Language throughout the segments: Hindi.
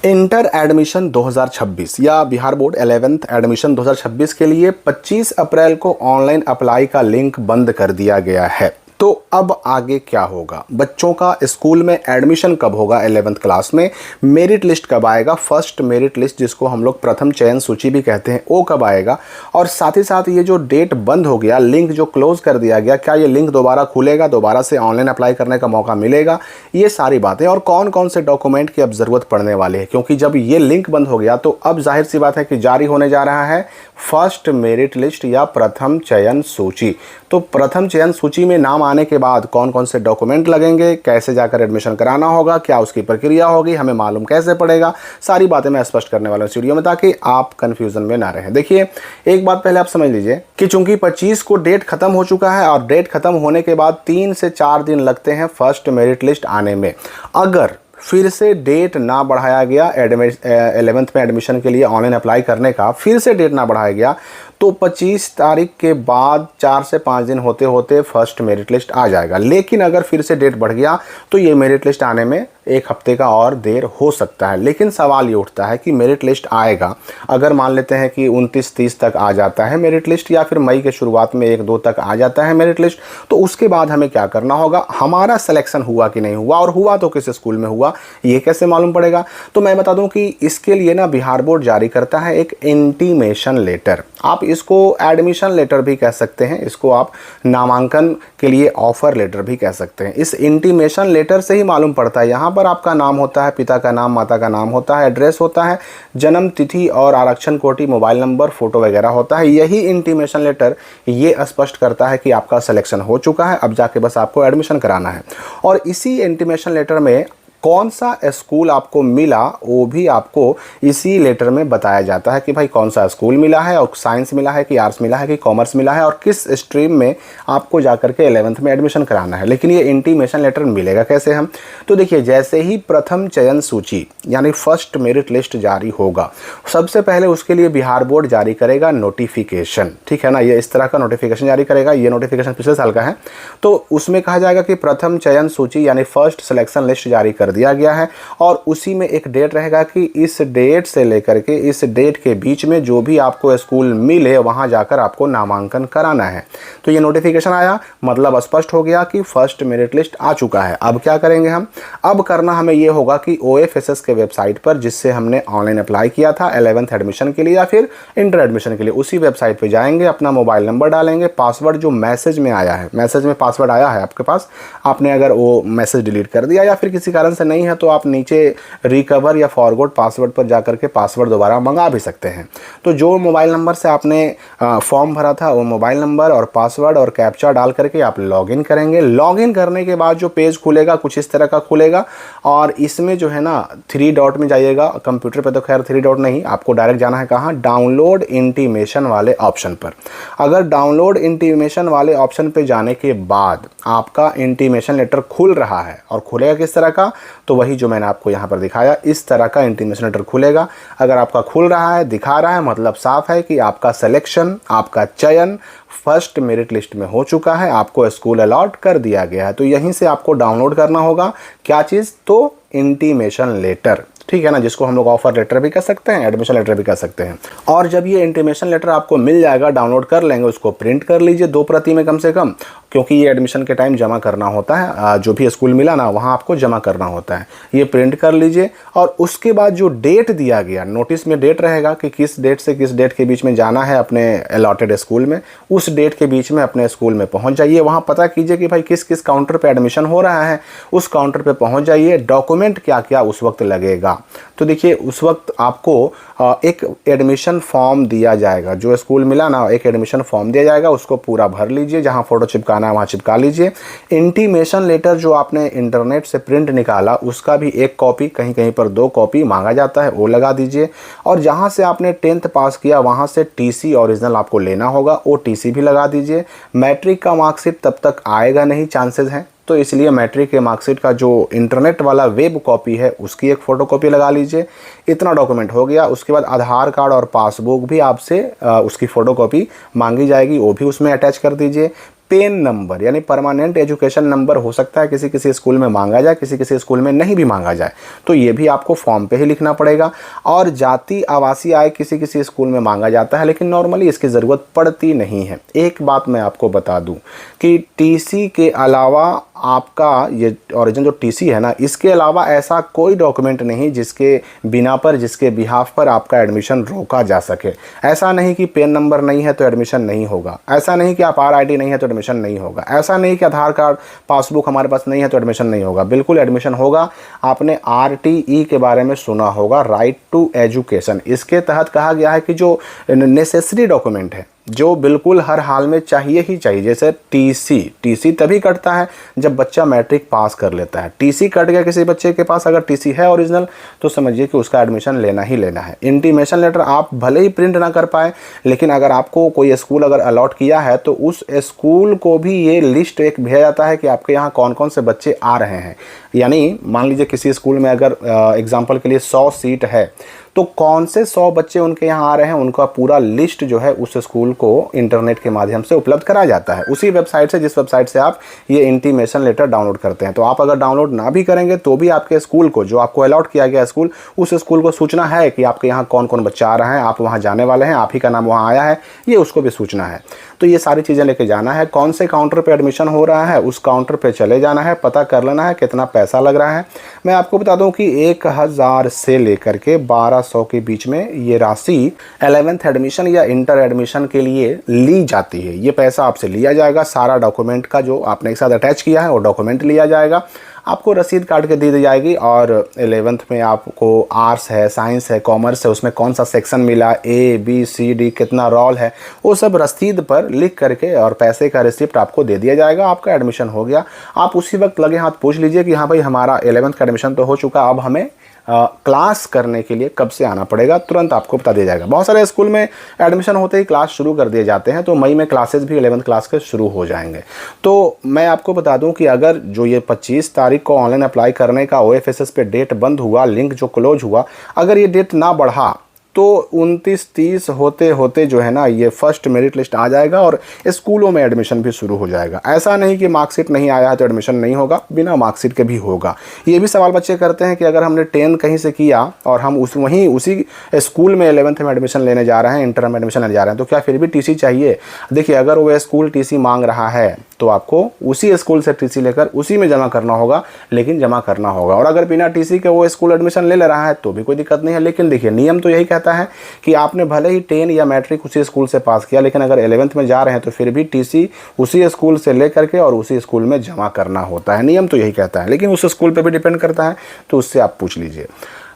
इंटर एडमिशन 2026 या बिहार बोर्ड 11th एडमिशन 2026 के लिए 25 अप्रैल को ऑनलाइन अप्लाई का लिंक बंद कर दिया गया है। तो अब आगे क्या होगा, बच्चों का स्कूल में एडमिशन कब होगा, 11th क्लास में मेरिट लिस्ट कब आएगा, फर्स्ट मेरिट लिस्ट जिसको हम लोग प्रथम चयन सूची भी कहते हैं वो कब आएगा, और साथ ही साथ ये जो डेट बंद हो गया, लिंक जो क्लोज कर दिया गया, क्या ये लिंक दोबारा खुलेगा, दोबारा से ऑनलाइन अप्लाई करने का मौका मिलेगा, ये सारी बातें और कौन कौन से डॉक्यूमेंट की अब ज़रूरत पड़ने वाली है। क्योंकि जब ये लिंक बंद हो गया तो अब जाहिर सी बात है कि जारी होने जा रहा है फर्स्ट मेरिट लिस्ट या प्रथम चयन सूची। तो प्रथम चयन सूची में नाम आने के बाद कौन कौन से डॉक्यूमेंट लगेंगे, कैसे जाकर एडमिशन कराना होगा, क्या उसकी प्रक्रिया होगी, हमें मालूम कैसे पड़ेगा, सारी बातें मैं स्पष्ट करने वाला हूं इस वीडियो में ताकि आप कंफ्यूजन में ना रहें। देखिए, एक बात पहले आप समझ लीजिए कि चूंकि 25 को डेट खत्म हो चुका है और डेट खत्म होने के बाद 3 से 4 दिन लगते हैं फर्स्ट मेरिट लिस्ट आने में। अगर फिर से डेट ना बढ़ाया गया 11th में एडमिशन के लिए ऑनलाइन अप्लाई करने का, फिर से डेट ना बढ़ाया गया तो 25 तारीख के बाद 4 से 5 दिन होते होते फर्स्ट मेरिट लिस्ट आ जाएगा। लेकिन अगर फिर से डेट बढ़ गया तो ये मेरिट लिस्ट आने में 1 हफ्ते का और देर हो सकता है। लेकिन सवाल ये उठता है कि मेरिट लिस्ट आएगा, अगर मान लेते हैं कि 29-30 तक आ जाता है मेरिट लिस्ट, या फिर मई के शुरुआत में 1-2 तक आ जाता है मेरिट लिस्ट, तो उसके बाद हमें क्या करना होगा, हमारा सिलेक्शन हुआ कि नहीं हुआ, और हुआ तो किस स्कूल में हुआ, ये कैसे मालूम पड़ेगा। तो मैं बता दूं कि इसके लिए ना बिहार बोर्ड जारी करता है एक इंटीमेशन लेटर। आप इसको एडमिशन लेटर भी कह सकते हैं, इसको आप नामांकन के लिए ऑफर लेटर भी कह सकते हैं। इस इंटीमेशन लेटर से ही मालूम पड़ता है, यहाँ पर आपका नाम होता है, पिता का नाम, माता का नाम होता है, एड्रेस होता है, जन्म तिथि और आरक्षण कोटि, मोबाइल नंबर, फोटो वगैरह होता है। यही इंटीमेशन लेटर ये स्पष्ट करता है कि आपका सिलेक्शन हो चुका है, अब जाके बस आपको एडमिशन कराना है। और इसी इंटीमेशन लेटर में कौन सा स्कूल आपको मिला वो भी आपको इसी लेटर में बताया जाता है कि भाई कौन सा स्कूल मिला है, और साइंस मिला है कि आर्ट्स मिला है कि कॉमर्स मिला है, और किस स्ट्रीम में आपको जाकर के 11th में एडमिशन कराना है। लेकिन ये इंटीमेशन लेटर मिलेगा कैसे हम, तो देखिए, जैसे ही प्रथम चयन सूची यानी फर्स्ट मेरिट लिस्ट जारी होगा, सबसे पहले उसके लिए बिहार बोर्ड जारी करेगा नोटिफिकेशन, ठीक है ना, ये इस तरह का नोटिफिकेशन जारी करेगा। ये नोटिफिकेशन पिछले साल का है, तो उसमें कहा जाएगा कि प्रथम चयन सूची यानी फर्स्ट सिलेक्शन लिस्ट जारी कर दिया गया है, और उसी में एक डेट रहेगा कि इस डेट से लेकर के इस डेट के बीच में जो भी आपको स्कूल मिले वहां जाकर आपको नामांकन कराना है। तो ये नोटिफिकेशन आया, मतलब स्पष्ट हो गया कि फर्स्ट मेरिट लिस्ट आ चुका है। अब क्या करेंगे हम, अब करना हमें ये होगा कि OFSS के वेबसाइट पर, जिससे हमने ऑनलाइन अप्लाई किया था 11th एडमिशन के लिए या फिर इंटर एडमिशन के लिए, उसी वेबसाइट पर जाएंगे, अपना मोबाइल नंबर डालेंगे, पासवर्ड जो मैसेज में आया है, मैसेज में पासवर्ड आया है आपके पास, आपने अगर वो मैसेज डिलीट कर दिया या फिर किसी कारण से नहीं है तो आप नीचे रिकवर या फॉरगॉट पासवर्ड पर जाकर के पासवर्ड दोबारा मंगा भी सकते हैं। तो जो मोबाइल नंबर से आपने फॉर्म भरा था वो मोबाइल नंबर और पासवर्ड और कैप्चा डाल करके आप लॉगिन करेंगे। लॉगिन करने के बाद जो पेज खुलेगा कुछ इस तरह का खुलेगा, और इसमें जो है ना 3 डॉट में जाइएगा। कंप्यूटर पे तो खैर 3 डॉट नहीं, आपको डायरेक्ट जाना है कहाँ, डाउनलोड इंटीमेशन वाले ऑप्शन पर। अगर डाउनलोड इंटीमेशन वाले ऑप्शन पे जाने के बाद आपका इंटीमेशन लेटर खुल रहा है, और खुलेगा किस तरह का, तो वही जो मैंने आपको यहाँ पर दिखाया, इस तरह का इंटीमेशन लेटर खुलेगा। अगर आपका खुल रहा है, दिखा रहा है, मतलब साफ है कि आपका सिलेक्शन, आपका चयन फर्स्ट मेरिट लिस्ट में हो चुका है, आपको स्कूल अलॉट कर दिया गया है। तो यहीं से आपको डाउनलोड करना होगा क्या चीज़, तो इंटीमेशन लेटर, ठीक है ना, जिसको हम लोग ऑफर लेटर भी कह सकते हैं, एडमिशन लेटर भी कह सकते हैं। और जब ये इंटीमेशन लेटर आपको मिल जाएगा, डाउनलोड कर लेंगे, उसको प्रिंट कर लीजिए 2 प्रति में कम से कम, क्योंकि ये एडमिशन के टाइम जमा करना होता है, जो भी स्कूल मिला ना वहाँ आपको जमा करना होता है। ये प्रिंट कर लीजिए, और उसके बाद जो डेट दिया गया, नोटिस में डेट रहेगा कि किस डेट से किस डेट के बीच में जाना है अपने अलॉटेड स्कूल में, उस डेट के बीच में अपने स्कूल में पहुँच जाइए। वहाँ पता कीजिए कि भाई किस किस काउंटर पर एडमिशन हो रहा है, उस काउंटर पर पहुँच जाइए। डॉक्यूमेंट क्या क्या उस वक्त लगेगा, तो देखिए, उस वक्त आपको एक एडमिशन फॉर्म दिया जाएगा, जो स्कूल मिला ना एक एडमिशन फॉर्म दिया जाएगा, उसको पूरा भर लीजिए, जहां फोटो चिपकाना है वहां चिपका लीजिए। इंटीमेशन लेटर जो आपने इंटरनेट से प्रिंट निकाला उसका भी 1 कॉपी, कहीं कहीं पर 2 कॉपी मांगा जाता है, वो लगा दीजिए। और जहां से आपने 10th पास किया वहां से TC ओरिजिनल आपको लेना होगा, वो TC भी लगा दीजिए। मैट्रिक का मार्कशीट तब तक आएगा नहीं, चांसेस हैं, तो इसलिए मैट्रिक के मार्कशीट का जो इंटरनेट वाला वेब कॉपी है उसकी एक फ़ोटोकॉपी लगा लीजिए। इतना डॉक्यूमेंट हो गया। उसके बाद आधार कार्ड और पासबुक भी आपसे उसकी फ़ोटोकॉपी मांगी जाएगी, वो भी उसमें अटैच कर दीजिए। पेन नंबर यानी परमानेंट एजुकेशन नंबर हो सकता है किसी किसी स्कूल में मांगा जाए, किसी किसी स्कूल में नहीं भी मांगा जाए, तो ये भी आपको फॉर्म पे ही लिखना पड़ेगा। और जाति आवासीय आय किसी किसी स्कूल में मांगा जाता है, लेकिन नॉर्मली इसकी ज़रूरत पड़ती नहीं है। एक बात मैं आपको बता दूं कि टीसी के अलावा आपका ये ओरिजिन जो टीसी है ना, इसके अलावा ऐसा कोई डॉक्यूमेंट नहीं जिसके बिना पर, जिसके बिहाफ पर आपका एडमिशन रोका जा सके। ऐसा नहीं कि पेन नंबर नहीं है तो एडमिशन नहीं होगा, ऐसा नहीं कि आप RID नहीं है तो एडमिशन नहीं होगा, ऐसा नहीं कि आधार कार्ड पासबुक हमारे पास नहीं है तो एडमिशन नहीं होगा। बिल्कुल एडमिशन होगा। आपने RTE के बारे में सुना होगा, राइट टू एजुकेशन। इसके तहत कहा गया है कि जो नेसेसरी डॉक्यूमेंट है, जो बिल्कुल हर हाल में चाहिए ही चाहिए, जैसे टीसी तभी कटता है जब बच्चा मैट्रिक पास कर लेता है। टीसी कट गया किसी बच्चे के पास, अगर टीसी है ओरिजिनल, तो समझिए कि उसका एडमिशन लेना ही लेना है। इंटीमेशन लेटर आप भले ही प्रिंट ना कर पाए, लेकिन अगर आपको कोई स्कूल अगर अलॉट किया है तो उस स्कूल को भी ये लिस्ट एक भेजा जाता है कि आपके यहाँ कौन कौन से बच्चे आ रहे हैं। यानी मान लीजिए किसी स्कूल में अगर एग्जाम्पल के लिए 100 सीट है, तो कौन से 100 बच्चे उनके यहाँ आ रहे हैं, उनका पूरा लिस्ट जो है उस स्कूल को इंटरनेट के माध्यम से उपलब्ध कराया जाता है, उसी वेबसाइट से जिस वेबसाइट से आप ये इंटीमेशन लेटर डाउनलोड करते हैं। तो आप अगर डाउनलोड ना भी करेंगे तो भी आपके स्कूल को, जो आपको अलॉट किया गया स्कूल, उस स्कूल को सूचना है कि आपके यहाँ कौन कौन बच्चा आ रहा है, आप वहाँ जाने वाले हैं, आप ही का नाम वहाँ आया है, ये उसको भी सूचना है। तो ये सारी चीज़ें लेके जाना है। कौन से काउंटर पे एडमिशन हो रहा है, उस काउंटर पे चले जाना है, पता कर लेना है कितना पैसा लग रहा है। मैं आपको बता दूं कि 1000 से लेकर के 1200 के बीच में ये राशि 11th एडमिशन या इंटर एडमिशन के लिए ली जाती है। ये पैसा आपसे लिया जाएगा, सारा डॉक्यूमेंट का जो आपने एक साथ अटैच किया है वो डॉक्यूमेंट लिया जाएगा, आपको रसीद काट के दे दी जाएगी। और 11th में आपको आर्ट्स है, साइंस है, कॉमर्स है, उसमें कौन सा सेक्शन मिला, A B C D कितना रोल है, वो सब रसीद पर लिख करके और पैसे का रिसिप्ट आपको दे दिया जाएगा। आपका एडमिशन हो गया। आप उसी वक्त लगे हाथ पूछ लीजिए कि हाँ भाई हमारा 11th का एडमिशन तो हो चुका, अब हमें क्लास करने के लिए कब से आना पड़ेगा, तुरंत आपको बता दिया जाएगा। बहुत सारे स्कूल में एडमिशन होते ही क्लास शुरू कर दिए जाते हैं, तो मई में क्लासेस भी 11th क्लास के शुरू हो जाएंगे। तो मैं आपको बता दूं कि अगर जो ये 25 तारीख को ऑनलाइन अप्लाई करने का OFSS पे डेट बंद हुआ, लिंक जो क्लोज हुआ, अगर ये डेट ना बढ़ा तो 29-30 होते होते जो है ना ये फर्स्ट मेरिट लिस्ट आ जाएगा और स्कूलों में एडमिशन भी शुरू हो जाएगा। ऐसा नहीं कि मार्कशीट नहीं आया है तो एडमिशन नहीं होगा, बिना मार्कशीट के भी होगा। ये भी सवाल बच्चे करते हैं कि अगर हमने 10 कहीं से किया और हम उसी स्कूल में 11th में एडमिशन लेने जा रहे हैं, इंटर में एडमिशन लेने जा रहे हैं, तो क्या फिर भी टीसी चाहिए? देखिए, अगर वो स्कूल टीसी मांग रहा है तो आपको उसी स्कूल से टीसी लेकर उसी में जमा करना होगा, लेकिन जमा करना होगा। और अगर बिना टीसी के वो स्कूल एडमिशन ले रहा है तो भी कोई दिक्कत नहीं है। लेकिन देखिए, नियम तो यही कहता है कि आपने भले ही 10 या मैट्रिक उसी स्कूल से पास किया, लेकिन अगर 11th में जा रहे हैं तो फिर भी टीसी उसी स्कूल से लेकर के और उसी स्कूल में जमा करना होता है। नियम तो यही कहता है, लेकिन उस स्कूल पे भी डिपेंड करता है, तो उससे आप पूछ लीजिए।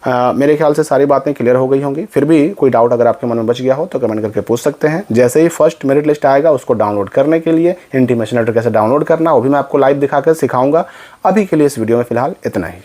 मेरे ख्याल से सारी बातें क्लियर हो गई होंगी। फिर भी कोई डाउट अगर आपके मन में बच गया हो तो कमेंट करके पूछ सकते हैं। जैसे ही फर्स्ट मेरिट लिस्ट आएगा, उसको डाउनलोड करने के लिए इंटीमेशन लेटर कैसे डाउनलोड करना, वो भी मैं आपको लाइव दिखाकर सिखाऊंगा। अभी के लिए इस वीडियो में फिलहाल इतना ही।